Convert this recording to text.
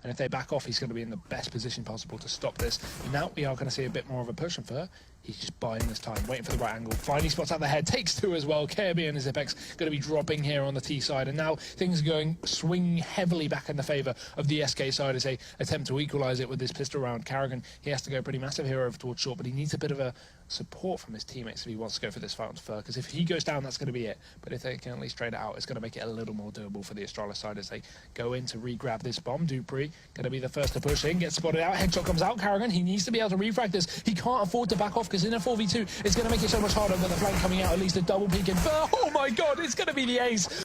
And if they back off, he's going to be in the best position possible to stop this. Now we are going to see a bit more of a push, and Fur, he's just biding his time, waiting for the right angle. Finally spots out the head, takes two as well. Kirby and his Apex going to be dropping here on the T side, and now things are going swing heavily back in the favour of the SK side as they attempt to equalise it with this pistol round. Carrigan, he has to go pretty massive here over towards short, but he needs a bit of a support from his teammates if he wants to go for this fight on Fur, because if he goes down, that's going to be it. But if they can at least trade it out, it's going to make it a little more doable for the Astralis side as they go in to re-grab this bomb. Dupree going to be the first to push in, gets spotted out, headshot comes out. Carrigan, he needs to be able to refrag this. He can't afford to back off, because in a 4v2, it's going to make it so much harder with the flank coming out, at least a double peek in. Oh my god, it's going to be the ace.